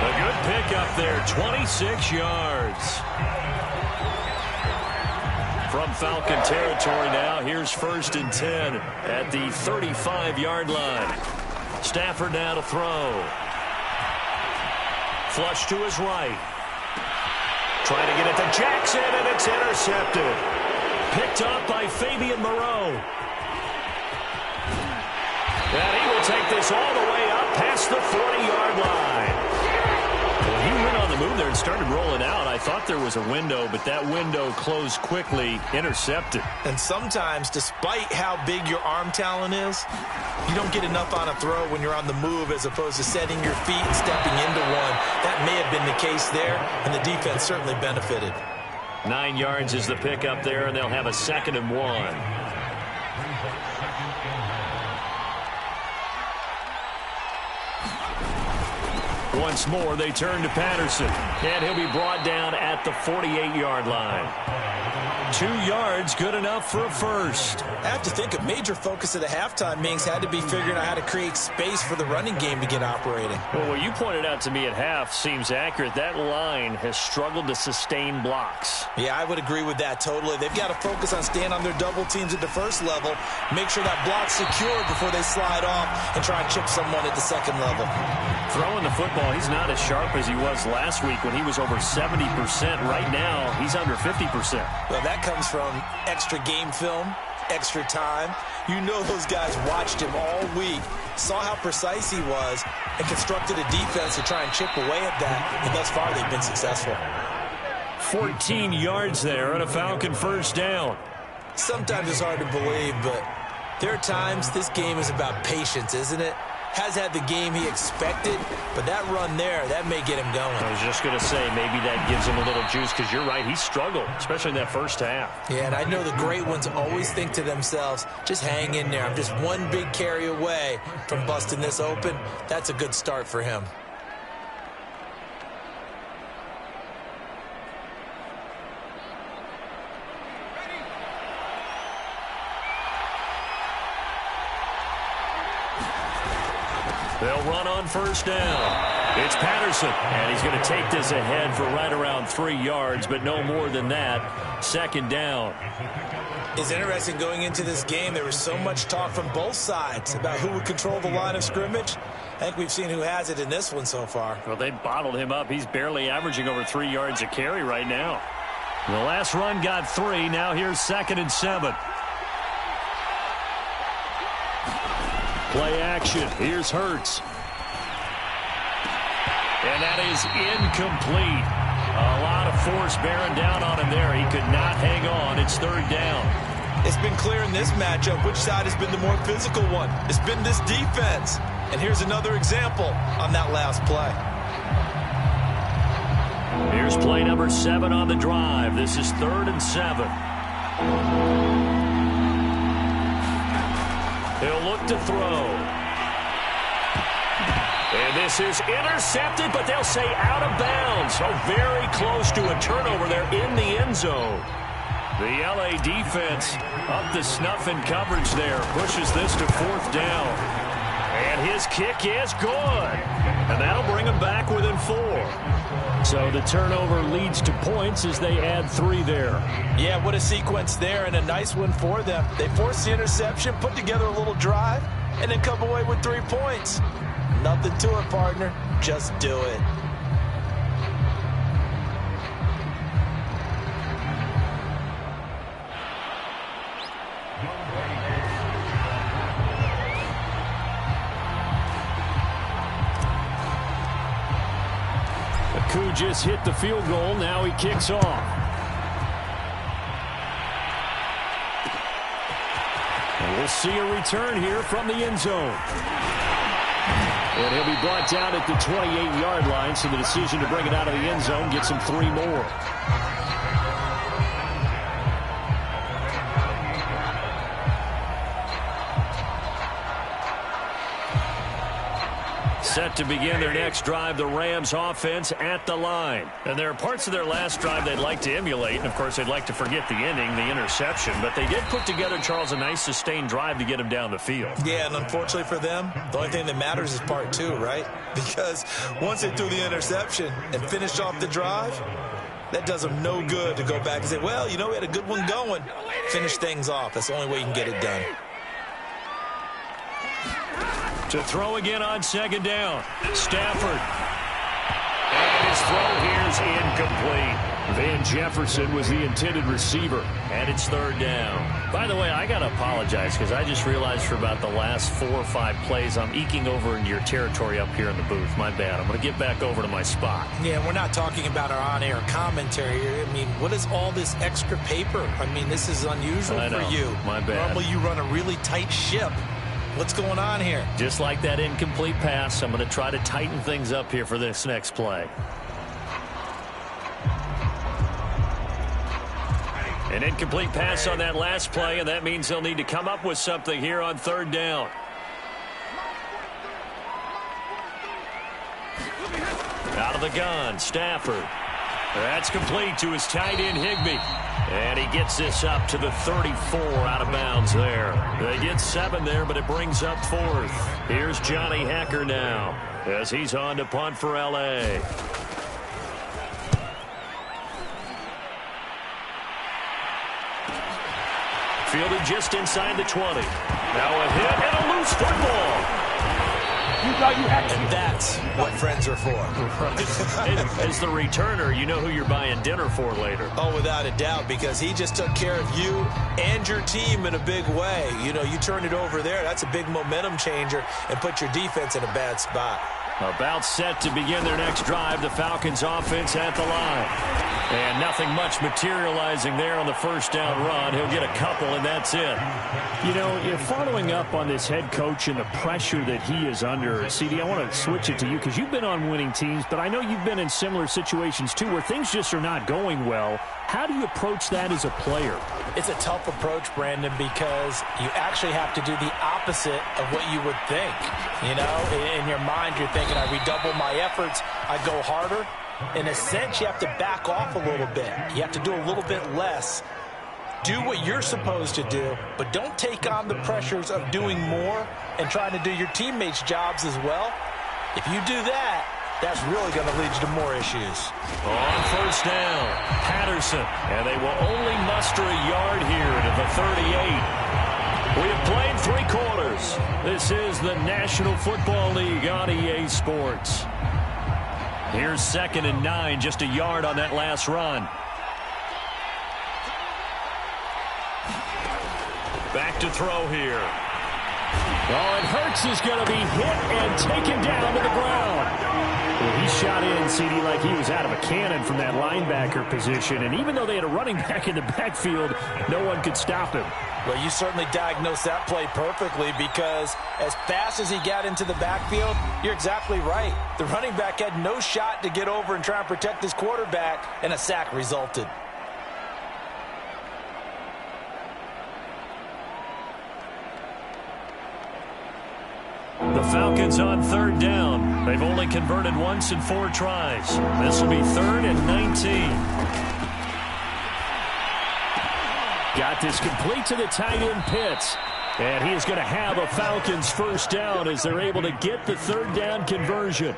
A good pickup there, 26 yards. From Falcon territory now, here's 1st and 10 at the 35-yard line. Stafford now to throw. Flush to his right. Trying to get it to Jackson, and it's intercepted. Picked up by Fabian Moreau. And he will take this all the way up past the 40-yard line. Well, he went on the move there and started rolling out. I thought there was a window, but that window closed quickly, intercepted. And sometimes, despite how big your arm talent is, you don't get enough on a throw when you're on the move as opposed to setting your feet and stepping into one. That may have been the case there, and the defense certainly benefited. 9 yards is the pickup there, and they'll have a 2nd and 1. Once more, they turn to Patterson. And he'll be brought down at the 48-yard line. 2 yards, good enough for a first. I have to think a major focus of the halftime meetings had to be figuring out how to create space for the running game to get operating. Well, what you pointed out to me at half seems accurate. That line has struggled to sustain blocks. Yeah, I would agree with that totally. They've got to focus on staying on their double teams at the first level, make sure that block's secured before they slide off and try and chip someone at the second level. Throwing the football, he's not as sharp as he was last week when he was over 70%. Right now, he's under 50%. Well, that comes from extra game film, extra time. You know those guys watched him all week, saw how precise he was, and constructed a defense to try and chip away at that. And thus far, they've been successful. 14 yards there and a Falcon first down. Sometimes it's hard to believe, but there are times this game is about patience, isn't it? Has had the game he expected, but that run there, that may get him going. I was just going to say, maybe that gives him a little juice, because you're right, he struggled, especially in that first half. Yeah, and I know the great ones always think to themselves, just hang in there. I'm just one big carry away from busting this open. That's a good start for him. They'll run on first down. It's Patterson, and he's going to take this ahead for right around 3 yards, but no more than that. Second down. It's interesting going into this game. There was so much talk from both sides about who would control the line of scrimmage. I think we've seen who has it in this one so far. Well, they bottled him up. He's barely averaging over 3 yards a carry right now. The last run got 3. Now here's 2nd and 7. Play action. Here's Hurts. And that is incomplete. A lot of force bearing down on him there. He could not hang on. It's 3rd down. It's been clear in this matchup which side has been the more physical one. It's been this defense. And here's another example on that last play. Here's play number 7 on the drive. This is 3rd and 7. He'll look to throw. And this is intercepted, but they'll say out of bounds. So very close to a turnover there in the end zone. The LA defense up to snuff in coverage there. Pushes this to 4th down. And his kick is good. And that'll bring him back within 4. So the turnover leads to points as they add 3 there. Yeah, what a sequence there, and a nice one for them. They forced the interception, put together a little drive, and then come away with 3 points. Nothing to it, partner. Just do it. Koo just hit the field goal. Now he kicks off. And we'll see a return here from the end zone. And he'll be brought down at the 28-yard line, so the decision to bring it out of the end zone gets him 3 more. Set to begin their next drive, the Rams offense at the line. And there are parts of their last drive they'd like to emulate. And, of course, they'd like to forget the ending, the interception. But they did put together, Charles, a nice sustained drive to get him down the field. Yeah, and unfortunately for them, the only thing that matters is part 2, right? Because once they threw the interception and finished off the drive, that does them no good to go back and say, well, you know, we had a good one going. Finish things off. That's the only way you can get it done. To throw again on 2nd down. Stafford. And his throw here's incomplete. Van Jefferson was the intended receiver. And it's 3rd down. By the way, I got to apologize because I just realized for about the last 4 or 5 plays I'm eking over into your territory up here in the booth. My bad. I'm going to get back over to my spot. Yeah, we're not talking about our on-air commentary here. I mean, what is all this extra paper? I mean, this is unusual for you. My bad. Normally you run a really tight ship. What's going on here? Just like that incomplete pass, I'm going to try to tighten things up here for this next play. An incomplete pass on that last play, and that means they'll need to come up with something here on 3rd down. the gun, Stafford. That's complete to his tight end, Higbee. And he gets this up to the 34 out of bounds there. They get 7 there, but it brings up 4th. Here's Johnny Hacker now as he's on to punt for L.A. Fielded just inside the 20. Now a hit and a loose football. And that's what friends are for. As the returner, you know who you're buying dinner for later. Oh, without a doubt, because he just took care of you and your team in a big way. You know, you turn it over there, that's a big momentum changer and put your defense in a bad spot. About set to begin their next drive, the Falcons offense at the line. And nothing much materializing there on the first down run. He'll get a couple, and that's it. You know, you're following up on this head coach and the pressure that he is under. CD, I want to switch it to you because you've been on winning teams, but I know you've been in similar situations too where things just are not going well. How do you approach that as a player? It's a tough approach, Brandon, because you actually have to do the opposite of what you would think. You know, in your mind, you're thinking, I redouble my efforts, I go harder. In a sense, you have to back off a little bit. You have to do a little bit less. Do what you're supposed to do, but don't take on the pressures of doing more and trying to do your teammates' jobs as well. If you do that, that's really going to lead you to more issues. On first down, Patterson, and they will only muster a yard here to the 38. We have played 3 quarters. This is the National Football League on EA Sports. Here's 2nd and 9, just a yard on that last run. Back to throw here. Oh, and Hurts is going to be hit and taken down to the ground. Well, he shot in, CD, like he was out of a cannon from that linebacker position. And even though they had a running back in the backfield, no one could stop him. Well, you certainly diagnosed that play perfectly because as fast as he got into the backfield, you're exactly right. The running back had no shot to get over and try and protect his quarterback, and a sack resulted. The Falcons on 3rd down. They've only converted once in 4 tries. This will be 3rd and 19. Got this complete to the tight end Pitts. And he is going to have a Falcons first down as they're able to get the 3rd down conversion.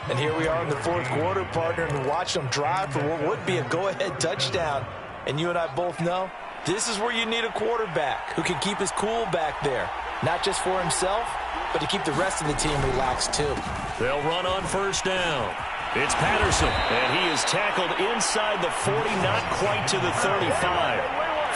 And here we are in the 4th quarter, partner, and watch them drive for what would be a go-ahead touchdown. And you and I both know this is where you need a quarterback who can keep his cool back there. Not just for himself, but to keep the rest of the team relaxed too. They'll run on first down. It's Patterson, and he is tackled inside the 40, not quite to the 35.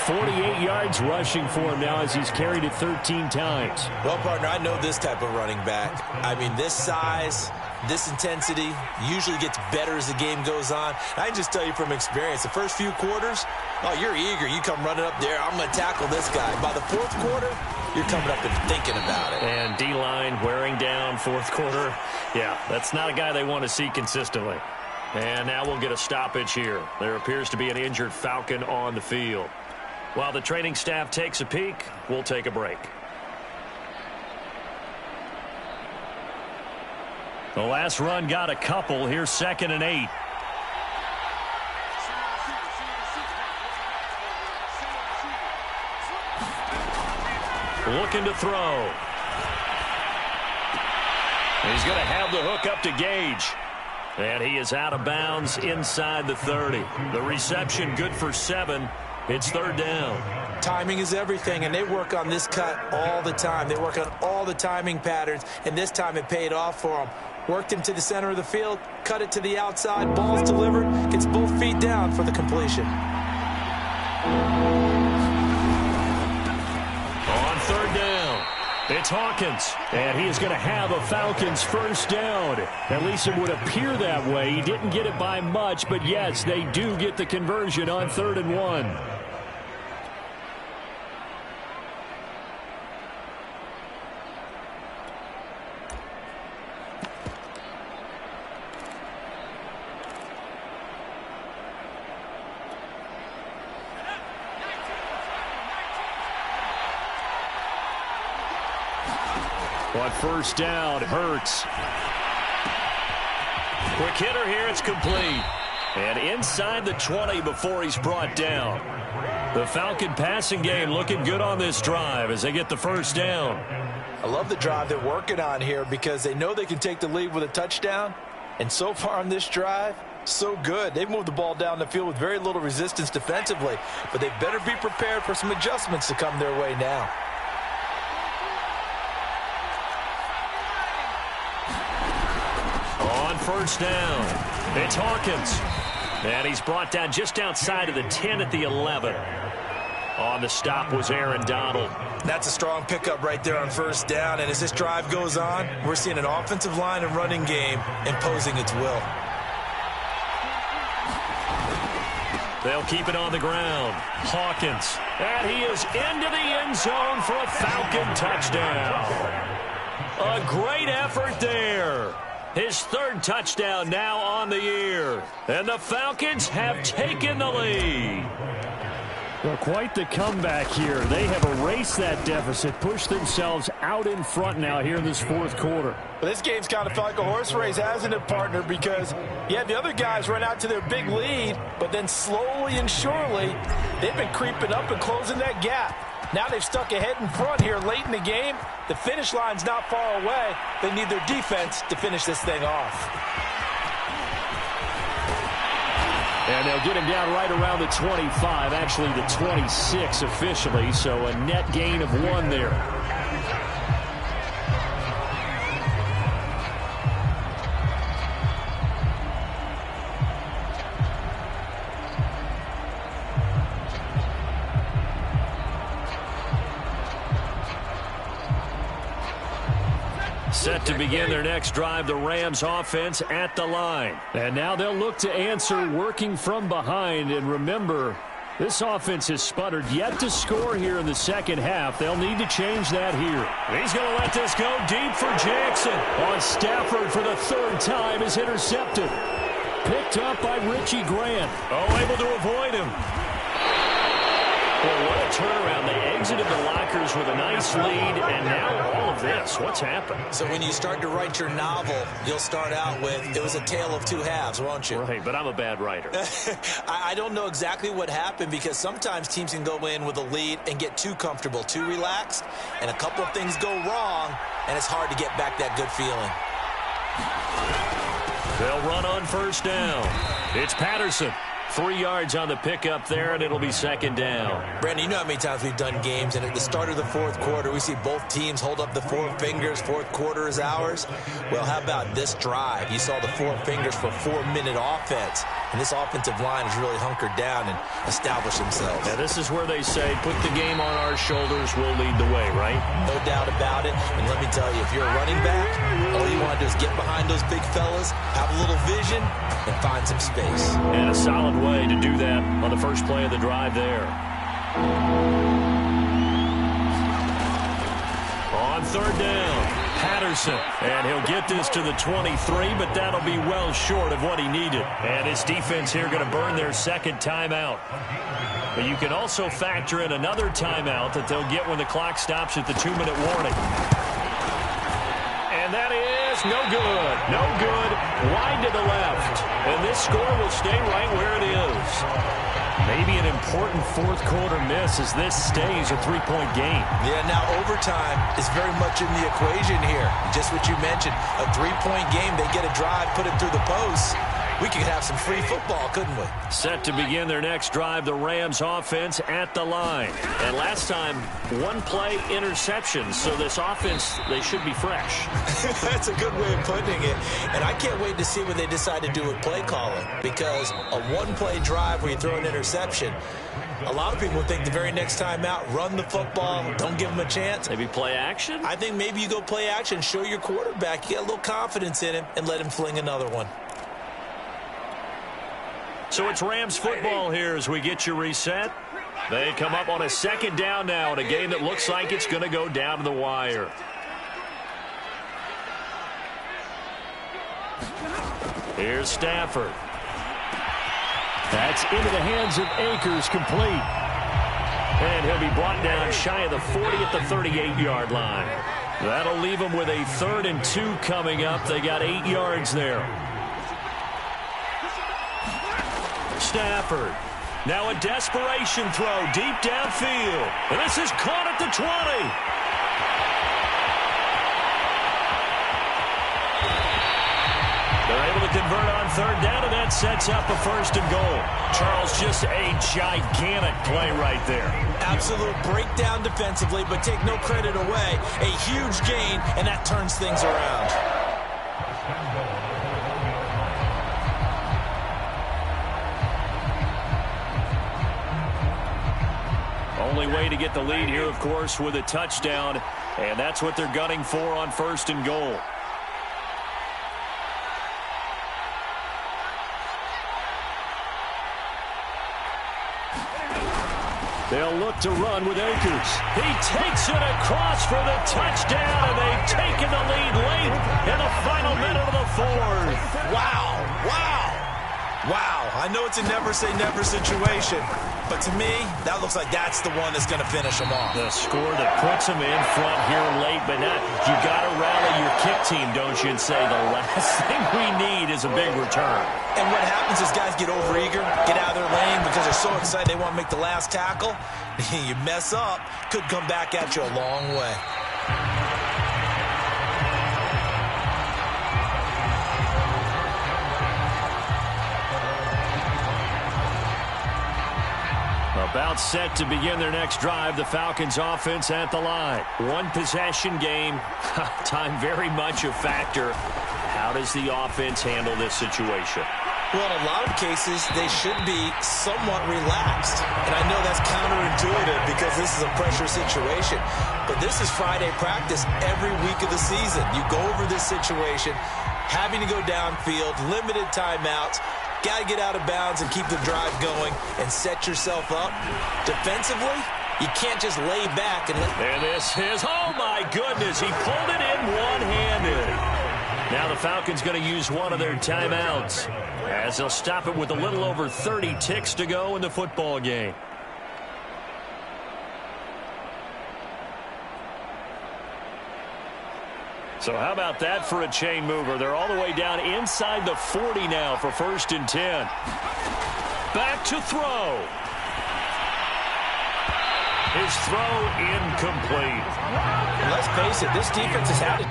48 yards rushing for him now as he's carried it 13 times. Well, partner, I know this type of running back. I mean, this size, this intensity usually gets better as the game goes on. I can just tell you from experience, the first few quarters, oh, you're eager. You come running up there, I'm going to tackle this guy. By the 4th quarter, you're coming up and thinking about it. And D-line wearing down 4th quarter. Yeah, that's not a guy they want to see consistently. And now we'll get a stoppage here. There appears to be an injured Falcon on the field. While the training staff takes a peek, we'll take a break. The last run got a couple. Here's 2nd and 8. Looking to throw. He's going to have the hook up to Gage. And he is out of bounds inside the 30. The reception good for 7. It's 3rd down. Timing is everything, and they work on this cut all the time. They work on all the timing patterns, and this time it paid off for them. Worked him to the center of the field, cut it to the outside, ball's delivered, gets both feet down for the completion. On 3rd down, it's Hawkins. And he is going to have a Falcons first down. At least it would appear that way. He didn't get it by much, but yes, they do get the conversion on 3rd and 1. On first down, Hurts. Quick quick hitter here. It's complete. And inside the 20 before he's brought down. The Falcon passing game looking good on this drive as they get the first down. I love the drive they're working on here because they know they can take the lead with a touchdown. And so far on this drive, so good. They've moved the ball down the field with very little resistance defensively. But they better be prepared for some adjustments to come their way now. On first down, it's Hawkins. And he's brought down just outside of the 10 at the 11. On the stop was Aaron Donald. That's a strong pickup right there on first down. And as this drive goes on, we're seeing an offensive line and running game imposing its will. They'll keep it on the ground. Hawkins. And he is into the end zone for a Falcon touchdown. A great effort there. His third touchdown now on the year. And the Falcons have taken the lead. Well, quite the comeback here. They have erased that deficit, pushed themselves out in front now here in this fourth quarter. But this game's kind of felt like a horse race, hasn't it, partner? Because, yeah, the other guys run out to their big lead, but then slowly and surely, they've been creeping up and closing that gap. Now they've stuck ahead in front here late in the game. The finish line's not far away. They need their defense to finish this thing off. And they'll get him down right around the 25, actually the 26 officially, so a net gain of 1 there. Set to begin their next drive, the Rams offense at the line. And now they'll look to answer working from behind. And remember, this offense has sputtered yet to score here in the second half. They'll need to change that here. He's going to let this go deep for Jackson. On Stafford for the third time is intercepted. Picked up by Richie Grant. Oh, able to avoid him. Well, what a turnaround. They exited the lockers with a nice lead, and now all of this. What's happened? So when you start to write your novel, you'll start out with, it was a tale of two halves, won't you? Right, but I'm a bad writer. I don't know exactly what happened because sometimes teams can go in with a lead and get too comfortable, too relaxed, and a couple of things go wrong, and it's hard to get back that good feeling. They'll run on first down. It's Patterson. 3 yards on the pickup there, and it'll be second down. Brandon, you know how many times we've done games, and at the start of the fourth quarter, we see both teams hold up the 4 fingers. Fourth quarter is ours. Well, how about this drive? You saw the 4 fingers for 4-minute offense, and this offensive line has really hunkered down and established themselves. Now, this is where they say, put the game on our shoulders, we'll lead the way, right? No doubt about it. And let me tell you, if you're a running back, all you want to do is get behind those big fellas, have a little vision, and find some space. And a solid way to do that on the first play of the drive there. On third down, Patterson. And he'll get this to the 23, but that'll be well short of what he needed. And his defense here going to burn their second timeout. But you can also factor in another timeout that they'll get when the clock stops at the 2-minute warning. And that is no good. No good. Wide to the left. And this score will stay right where it is. Maybe an important fourth quarter miss as this stays a 3-point game. Yeah, now overtime is very much in the equation here. Just what you mentioned, a 3-point game. They get a drive, put it through the posts. We could have some free football, couldn't we? Set to begin their next drive, the Rams offense at the line. And last time, 1-play interception. So this offense, they should be fresh. That's a good way of putting it. And I can't wait to see what they decide to do with play calling. Because a 1-play drive where you throw an interception, a lot of people would think the very next time out, run the football, don't give them a chance. Maybe play action? I think maybe you go play action, show your quarterback, you get a little confidence in him, and let him fling another one. So it's Rams football here as we get you reset. They come up on a second down now in a game that looks like it's going to go down to the wire. Here's Stafford. That's into the hands of Akers, complete. And he'll be brought down shy of the 40 at the 38-yard line. That'll leave them with a 3rd and 2 coming up. They got 8 yards there. Stafford. Now a desperation throw deep downfield. And this is caught at the 20. They're able to convert on third down, and that sets up a 1st and goal. Charles, just a gigantic play right there. Absolute breakdown defensively, but take no credit away. A huge gain, and that turns things around. Only way to get the lead here, of course, with a touchdown, and that's what they're gunning for on 1st and goal. They'll look to run with Akers. He takes it across for the touchdown, and they've taken the lead late in the final minute of the 4th. Wow, wow, wow. I know it's a never-say-never situation, but to me, that looks like that's the one that's going to finish them off. The score that puts them in front here late, but not. You got to rally your kick team, don't you, and say the last thing we need is a big return. And what happens is guys get overeager, get out of their lane because they're so excited they want to make the last tackle. You mess up, could come back at you a long way. About set to begin their next drive, the Falcons offense at the line. One possession game, time very much a factor. How does the offense handle this situation? Well, in a lot of cases, they should be somewhat relaxed. And I know that's counterintuitive because this is a pressure situation. But this is Friday practice every week of the season. You go over this situation, having to go downfield, limited timeouts, got to get out of bounds and keep the drive going and set yourself up. Defensively, you can't just lay back and let... And this is, oh my goodness, he pulled it in one-handed. Now the Falcons going to use one of their timeouts as they'll stop it with a little over 30 ticks to go in the football game. So how about that for a chain mover? They're all the way down inside the 40 now for 1st and 10. Back to throw. His throw incomplete. Let's face it, this defense has had it.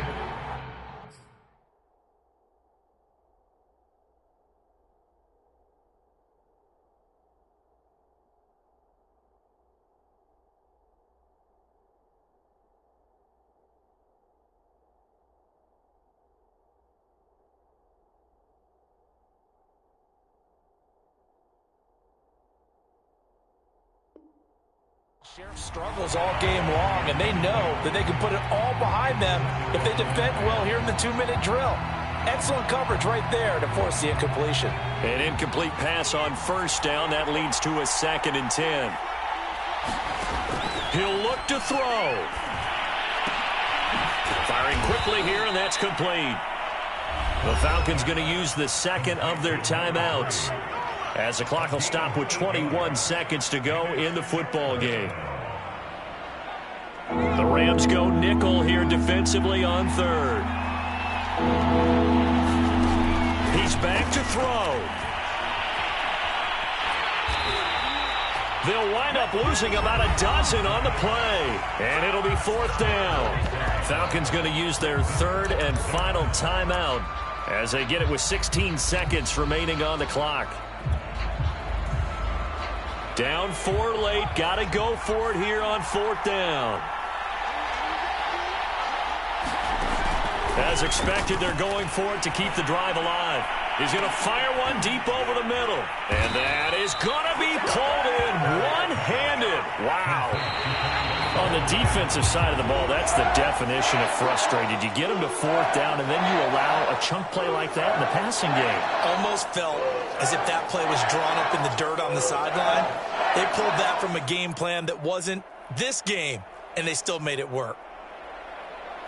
Sheriff struggles all game long, and they know that they can put it all behind them if they defend well here in the 2-minute drill. Excellent coverage right there to force the incompletion. An incomplete pass on 1st down. That leads to a 2nd and 10. He'll look to throw. Firing quickly here, and that's complete. The Falcons going to use the 2nd of their timeouts, as the clock will stop with 21 seconds to go in the football game. The Rams go nickel here defensively on 3rd. He's back to throw. They'll wind up losing about a dozen on the play, and it'll be 4th down. Falcons going to use their 3rd and final timeout as they get it with 16 seconds remaining on the clock. Down 4 late, got to go for it here on 4th down. As expected, they're going for it to keep the drive alive. He's going to fire one deep over the middle. And that is going to be pulled in one-handed. Wow. On the defensive side of the ball, that's the definition of frustrated. You get them to 4th down, and then you allow a chunk play like that in the passing game. Almost felt as if that play was drawn up in the dirt on the sideline. They pulled that from a game plan that wasn't this game, and they still made it work.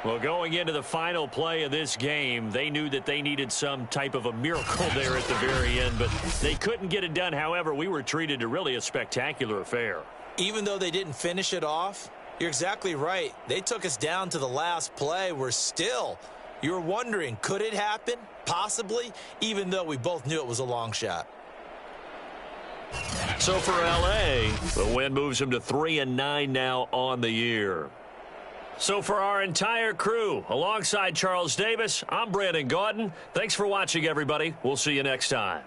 Well, going into the final play of this game, they knew that they needed some type of a miracle there at the very end, but they couldn't get it done. However, we were treated to really a spectacular affair. Even though they didn't finish it off, you're exactly right. They took us down to the last play. We're still, you're wondering, could it happen? Possibly, even though we both knew it was a long shot. So for L.A., the win moves them to 3-9 now on the year. So for our entire crew, alongside Charles Davis, I'm Brandon Gaudin. Thanks for watching, everybody. We'll see you next time.